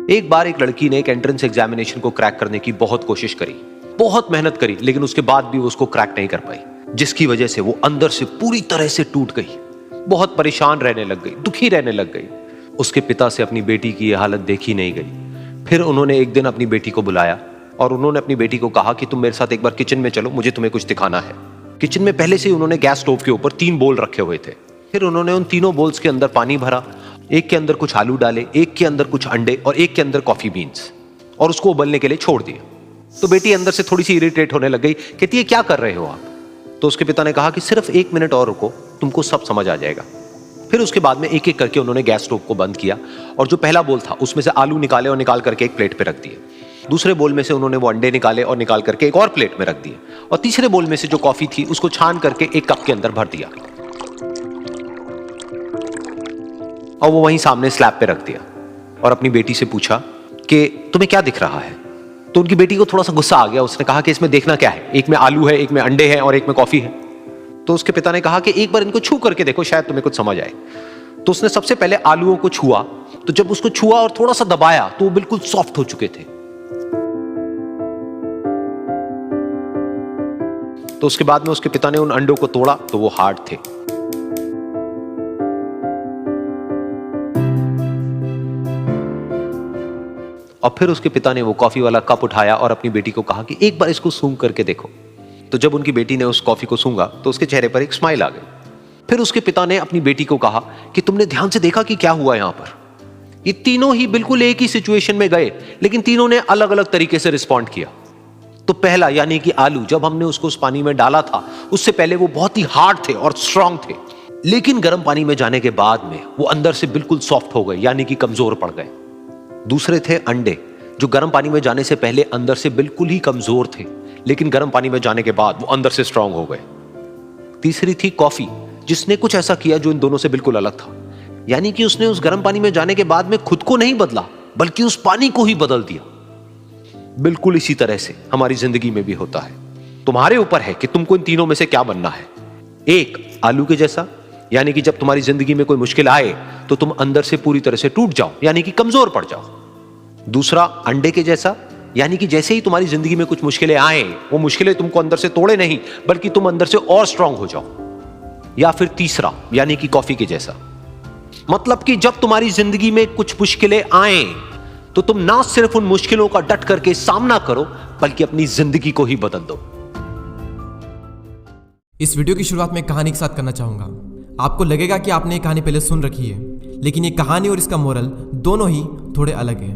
एक बार एक लड़की ने एक एंट्रेंस एग्जामिनेशन को क्रैक करने की बहुत कोशिश करी, बहुत मेहनत करी, लेकिन उसके बाद भी वो उसको क्रैक नहीं कर पाई, जिसकी वजह से वो अंदर से पूरी तरह से टूट गई, बहुत परेशान रहने लग गई, दुखी रहने लग गई। उसके पिता से अपनी बेटी की यह हालत देखी नहीं गई। फिर उन्होंने एक दिन अपनी बेटी को बुलाया और उन्होंने अपनी बेटी को कहा कि तुम मेरे साथ एक बार किचन में चलो, मुझे तुम्हें कुछ दिखाना है। किचन में पहले से ही उन्होंने गैस स्टोव के ऊपर 3 बोल रखे हुए थे। फिर उन्होंने उन तीनों बोल्स के अंदर पानी भरा, एक के अंदर कुछ आलू डाले, एक के अंदर कुछ अंडे और एक के अंदर कॉफी बीन्स, और उसको उबलने के लिए छोड़ दिया। तो बेटी अंदर से थोड़ी सी इरिटेट होने लग गई, कहती है क्या कर रहे हो आप? तो उसके पिता ने कहा कि सिर्फ 1 मिनट और रुको, तुमको सब समझ आ जाएगा। फिर उसके बाद में एक एक करके उन्होंने गैस स्टोव को बंद किया और जो पहला बोल था उसमें से आलू निकाले और निकाल करके एक प्लेट पे रख दिए। दूसरे बोल में से उन्होंने वो अंडे निकाले और निकाल करके एक और प्लेट में रख दिए, और तीसरे बोल में से जो कॉफी थी उसको छान करके एक कप के अंदर भर दिया और वो वहीं सामने स्लैब पे रख दिया और अपनी बेटी से पूछा कि तुम्हें क्या दिख रहा है? तो उनकी बेटी को थोड़ा सा गुस्सा आ गया। उसने कहा कि इसमें देखना क्या है, एक में आलू है, एक में अंडे हैं और एक में कॉफी है। तो उसके पिता ने कहा कि एक बार इनको छू करके देखो, शायद तुम्हें कुछ समझ आए। तो उसने सबसे पहले आलूओं को छुआ, तो जब उसको छुआ और थोड़ा सा दबाया तो वो बिल्कुल सॉफ्ट हो चुके थे। तो उसके बाद में उसके पिता ने उन अंडों को तोड़ा तो वो हार्ड थे। और फिर उसके पिता ने वो कॉफी वाला कप उठाया और अपनी बेटी को कहा कि एक बार इसको सूंघ करके देखो। तो जब उनकी बेटी ने उस कॉफी को सूंघा तो उसके चेहरे पर एक स्माइल आ गई। फिर उसके पिता ने अपनी बेटी को कहा कि तुमने ध्यान से देखा कि क्या हुआ यहां पर? ये तीनों ही बिल्कुल एक ही सिचुएशन में गए, लेकिन तीनों ने अलग अलग तरीके से रिस्पॉन्ड किया। तो पहला यानी कि आलू, जब हमने उसको उस पानी में डाला था उससे पहले वो बहुत ही हार्ड थे और स्ट्रांग थे, लेकिन गर्म पानी में जाने के बाद में वो अंदर से बिल्कुल सॉफ्ट हो गए, यानी कि कमजोर पड़ गए। दूसरे थे अंडे, जो गर्म पानी में जाने से पहले अंदर से बिल्कुल ही कमजोर थे, लेकिन गर्म पानी में जाने के बाद वो अंदर से स्ट्रांग हो गए। तीसरी थी कॉफी, जिसने कुछ ऐसा किया जो इन दोनों से बिल्कुल अलग था, यानी कि उसने उस गर्म पानी में जाने के बाद में खुद को नहीं बदला, बल्कि उस पानी को ही बदल दिया। बिल्कुल इसी तरह से हमारी जिंदगी में भी होता है। तुम्हारे ऊपर है कि तुमको इन तीनों में से क्या बनना है। एक, आलू के जैसा, यानी कि जब तुम्हारी जिंदगी में कोई मुश्किल आए तो तुम अंदर से पूरी तरह से टूट जाओ, यानी कि कमजोर पड़ जाओ। दूसरा, अंडे के जैसा, यानी कि जैसे ही तुम्हारी जिंदगी में कुछ मुश्किलें आए, वो मुश्किलें तुमको अंदर से तोड़े नहीं, बल्कि तुम अंदर से और स्ट्रांग हो जाओ। या फिर तीसरा, यानी कि कॉफी के जैसा, मतलब कि जब तुम्हारी जिंदगी में कुछ मुश्किलें आए तो तुम ना सिर्फ उन मुश्किलों का डट करके सामना करो, बल्कि अपनी जिंदगी को ही बदल दो। इस वीडियो की शुरुआत में कहानी के साथ करना चाहूंगा। आपको लगेगा कि आपने ये कहानी पहले सुन रखी है, लेकिन ये कहानी और इसका मोरल दोनों ही थोड़े अलग है।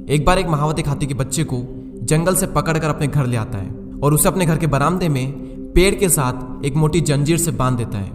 एक बार एक महावत एक हाथी के बच्चे को जंगल से पकड़कर अपने घर ले आता है और उसे अपने घर के बरामदे में पेड़ के साथ एक मोटी जंजीर से बांध देता है।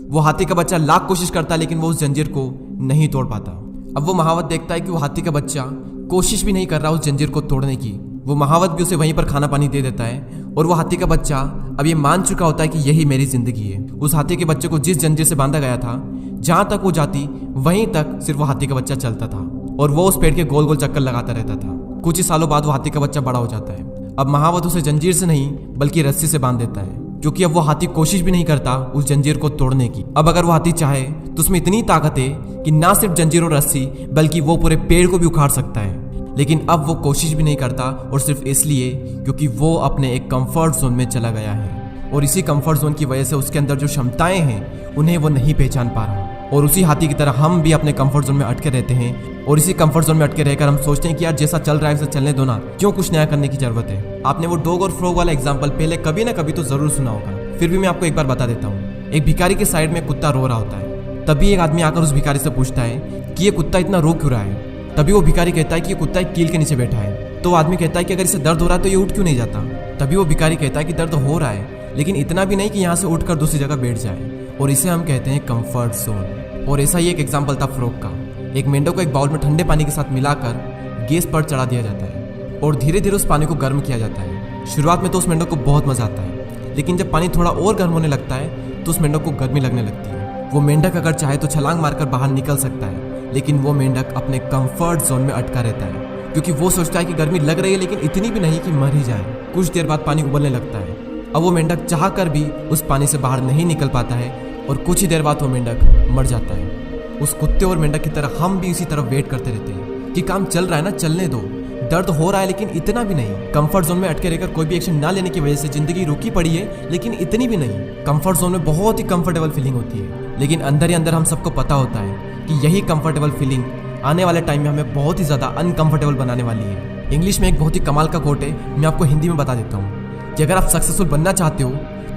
वो हाथी का बच्चा लाख कोशिश करता है, लेकिन वो उस जंजीर को नहीं तोड़ पाता। अब वो महावत देखता है कि वो हाथी का बच्चा कोशिश भी नहीं कर रहा उस जंजीर को तोड़ने की। वो महावत भी उसे वहीं पर खाना पानी दे देता है और वो हाथी का बच्चा अब ये मान चुका होता है कि यही मेरी जिंदगी है। उस हाथी के बच्चे को जिस जंजीर से बांधा गया था, जहां तक वो जाती वहीं तक सिर्फ वो हाथी का बच्चा चलता था और वो उस पेड़ के गोल गोल चक्कर लगाता रहता था। कुछ ही सालों बाद वो हाथी का बच्चा बड़ा हो जाता है। अब महावत उसे जंजीर से नहीं बल्कि रस्सी से बांध देता है, क्योंकि अब वो हाथी कोशिश भी नहीं करता उस जंजीर को तोड़ने की। अब अगर वो हाथी चाहे तो उसमें इतनी ताकत है कि ना सिर्फ जंजीर और रस्सी बल्कि वो पूरे पेड़ को भी उखाड़ सकता है। लेकिन अब वो कोशिश भी नहीं करता, और सिर्फ इसलिए क्योंकि वो अपने एक कंफर्ट जोन में चला गया है, और इसी कंफर्ट जोन की वजह से उसके अंदर जो क्षमताएं हैं उन्हें वो नहीं पहचान पा रहा। और उसी हाथी की तरह हम भी अपने कंफर्ट जोन में अटके रहते हैं, और इसी कंफर्ट जोन में अटके रहकर हम सोचते हैं कि यार जैसा चल रहा है उसे चलने दो ना, क्यों कुछ नया करने की जरूरत है। आपने वो डॉग और फ्रॉग वाला एग्जाम्पल पहले कभी ना कभी तो जरूर सुना होगा, फिर भी मैं आपको एक बार बता देता हूँ। एक भिखारी के साइड में कुत्ता रो रहा होता है। तभी एक आदमी आकर उस भिखारी से पूछता है कि ये कुत्ता इतना रो क्यों रहा है। तभी वो भिखारी कहता है कि ये कुत्ता एक कील के नीचे बैठा है। तो आदमी कहता है कि अगर इसे दर्द हो रहा है तो ये उठ क्यों नहीं जाता। तभी वो भिखारी कहता है कि दर्द हो रहा है, लेकिन इतना भी नहीं कि यहाँ से उठकर दूसरी जगह बैठ जाए, और इसे हम कहते हैं कंफर्ट जोन। और ऐसा ही एक एग्जाम्पल था फ्रॉग का। एक मेंढक को एक बाउल में ठंडे पानी के साथ मिलाकर गैस पर चढ़ा दिया जाता है और धीरे धीरे उस पानी को गर्म किया जाता है। शुरुआत में तो उस मेंढक को बहुत मजा आता है, लेकिन जब पानी थोड़ा और गर्म होने लगता है तो उस मेंढक को गर्मी लगने लगती है। वो मेंढक अगर चाहे तो छलांग मारकर बाहर निकल सकता है, लेकिन वो मेंढक अपने कंफर्ट जोन में अटका रहता है, क्योंकि वो सोचता है कि गर्मी लग रही है लेकिन इतनी भी नहीं कि मर ही जाए। कुछ देर बाद पानी उबलने लगता है। अब वो मेंढक चाह कर भी उस पानी से बाहर नहीं निकल पाता है और कुछ ही देर बाद वो मेंढक मर जाता है। उस कुत्ते और मेंढक की तरह हम भी इसी तरफ वेट करते रहते हैं कि काम चल रहा है ना, चलने दो, दर्द हो रहा है लेकिन इतना भी नहीं। कंफर्ट जोन में अटके रहकर कोई भी एक्शन ना लेने की वजह से जिंदगी रुकी पड़ी है, लेकिन इतनी भी नहीं। कंफर्ट जोन में बहुत ही कंफर्टेबल फीलिंग होती है, लेकिन अंदर ही अंदर हम सबको पता होता है कि यही कंफर्टेबल फीलिंग आने वाले टाइम में हमें बहुत ही ज़्यादा अनकंफर्टेबल बनाने वाली है। इंग्लिश में एक बहुत ही कमाल का कोट है, मैं आपको हिंदी में बता देता हूँ कि अगर आप सक्सेसफुल बनना चाहते हो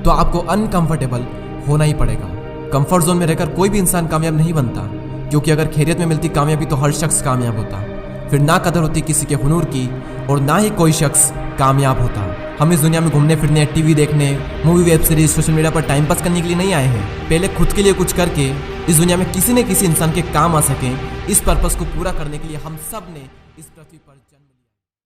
तो आपको अनकंफर्टेबल होना ही पड़ेगा। कंफर्ट जोन में रहकर कोई भी इंसान कामयाब नहीं बनता, क्योंकि अगर खैरियत में मिलती कामयाबी तो हर शख्स कामयाब होता, फिर ना कदर होती किसी के हुनूर की और ना ही कोई शख्स कामयाब होता। हम इस दुनिया में घूमने फिरने, टीवी देखने, movie, web series, social media पर टाइम पास करने के लिए नहीं आए हैं। पहले खुद के लिए कुछ करके इस दुनिया में किसी न किसी इंसान के काम आ सकें, इस पर्पस को पूरा करने के लिए हम सब ने इस पृथ्वी पर